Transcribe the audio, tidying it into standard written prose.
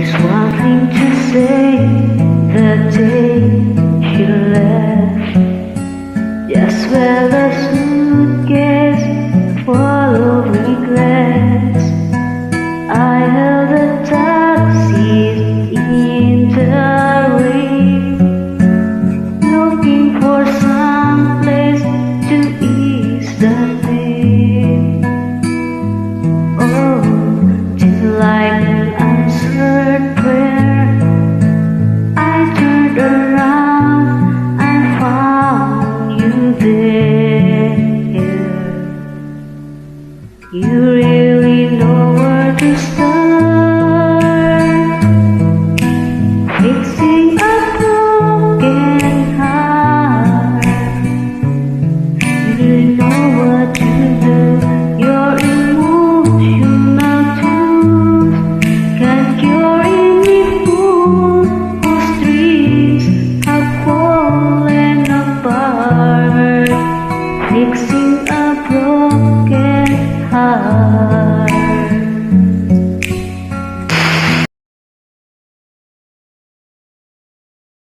There's one thing to say the day he left. Just with a suitcase full of regrets, I held a taxi in the rain, looking for some place to ease the pain. Oh, till like an answered prayer, I turned around and found you there. You really know where to start.